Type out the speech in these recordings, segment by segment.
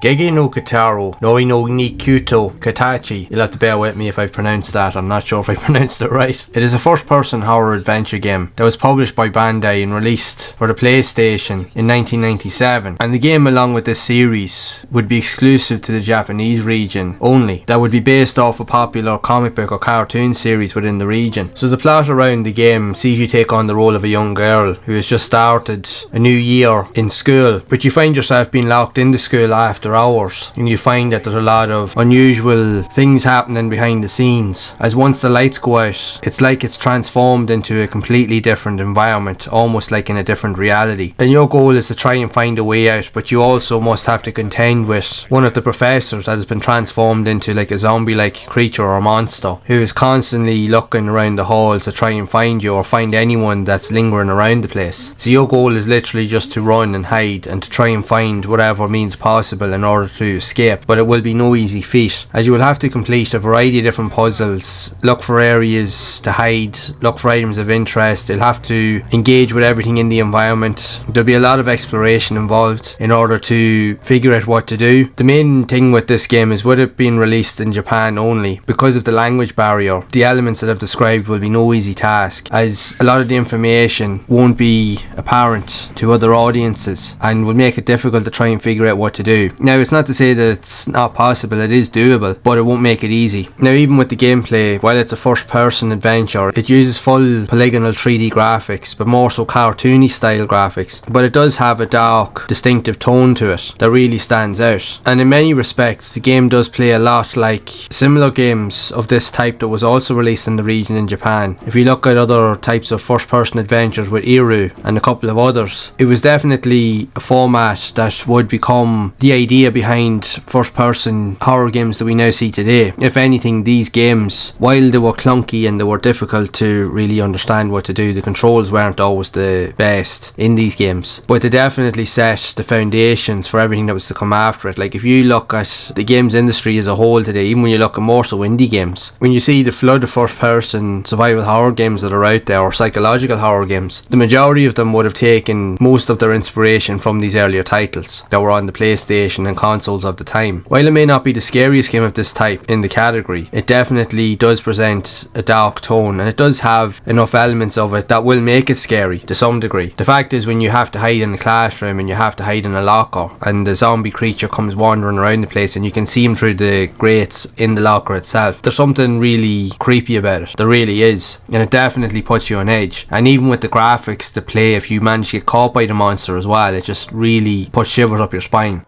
Gege no Kitaro, Nori no Nikuto Katachi. You'll have to bear with me if I've pronounced that, I'm not sure if I pronounced it right. It is a first-person horror adventure game that was published by Bandai and released for the PlayStation in 1997. And the game, along with this series, would be exclusive to the Japanese region only. That would be based off a popular comic book or cartoon series within the region. So the plot around the game sees you take on the role of a young girl who has just started a new year in school, but you find yourself being locked into school after hours, and you find that there's a lot of unusual things happening behind the scenes, as once the lights go out, it's like it's transformed into a completely different environment, almost like in a different reality. And your goal is to try and find a way out, but you also must have to contend with one of the professors that has been transformed into like a zombie-like creature or monster, who is constantly looking around the halls to try and find you or find anyone that's lingering around the place. So your goal is literally just to run and hide and to try and find whatever means possible in order to escape, but it will be no easy feat, as you will have to complete a variety of different puzzles, look for areas to hide, look for items of interest. You'll have to engage with everything in the environment. There'll be a lot of exploration involved in order to figure out what to do. The main thing with this game is, with it being released in Japan only, because of the language barrier, the elements that I've described will be no easy task, as a lot of the information won't be apparent to other audiences and will make it difficult to try and figure out what to do. Now, it's not to say that it's not possible, it is doable, but it won't make it easy. Now, even with the gameplay, while it's a first-person adventure, it uses full polygonal 3D graphics, but more so cartoony style graphics, but it does have a dark, distinctive tone to it that really stands out. And in many respects, the game does play a lot like similar games of this type that was also released in the region in Japan. If you look at other types of first-person adventures with Iru and a couple of others, it was definitely a format that would become the idea behind first-person horror games that we now see today. If anything, these games, while they were clunky and they were difficult to really understand what to do, the controls weren't always the best in these games, but they definitely set the foundations for everything that was to come after it. Like, if you look at the games industry as a whole today, even when you look at more so indie games, when you see the flood of first-person survival horror games that are out there, or psychological horror games, the majority of them would have taken most of their inspiration from these earlier titles that were on the PlayStation and consoles of the time. While it may not be the scariest game of this type in the category, it definitely does present a dark tone, and it does have enough elements of it that will make it scary to some degree. The fact is, when you have to hide in a classroom and you have to hide in a locker and the zombie creature comes wandering around the place and you can see him through the grates in the locker itself, there's something really creepy about it. There really is, and it definitely puts you on edge. And even with the graphics, the play, if you manage to get caught by the monster as well, it just really puts shivers up your spine.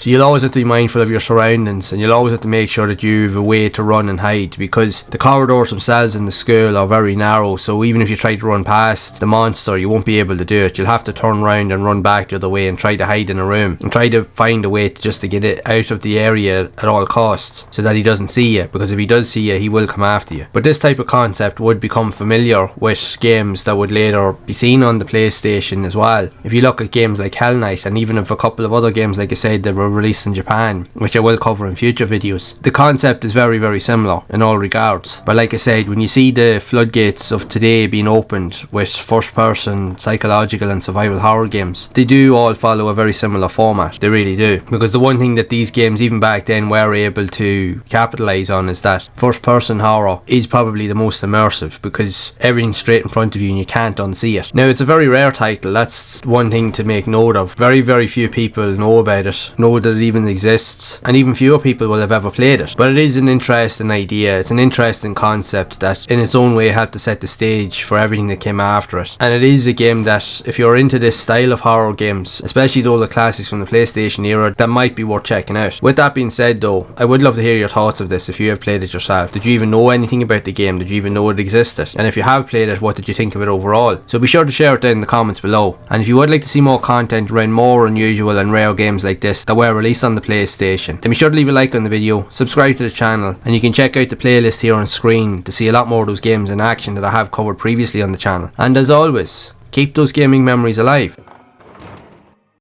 So you'll always have to be mindful of your surroundings, and you'll always have to make sure that you have a way to run and hide, because the corridors themselves in the school are very narrow, so even if you try to run past the monster, you won't be able to do it. You'll have to turn around and run back the other way and try to hide in a room and try to find a way to get it out of the area at all costs, so that he doesn't see you, because if he does see you, he will come after you. But this type of concept would become familiar with games that would later be seen on the PlayStation as well. If you look at games like Hell Knight, and even if a couple of other games, like I said, that were released in Japan, which I will cover in future videos, the concept is very, very similar in all regards. But like I said, when you see the floodgates of today being opened with first person psychological and survival horror games, they do all follow a very similar format. They really do, because the one thing that these games even back then were able to capitalize on is that first person horror is probably the most immersive, because everything's straight in front of you and you can't unsee it. Now, it's a very rare title, that's one thing to make note of. Very, very few people know about it, know know that it even exists, and even fewer people will have ever played it. But it is an interesting idea, it's an interesting concept that in its own way helped to set the stage for everything that came after it. And it is a game that, if you're into this style of horror games, especially the older classics from the PlayStation era, that might be worth checking out. With that being said though, I would love to hear your thoughts of this if you have played it yourself. Did you even know anything about the game? Did you even know it existed? And if you have played it, what did you think of it overall? So be sure to share it down in the comments below. And if you would like to see more content around more unusual and rare games like this that were released on the PlayStation, then be sure to leave a like on the video, subscribe to the channel, and you can check out the playlist here on screen to see a lot more of those games in action that I have covered previously on the channel. And as always, keep those gaming memories alive.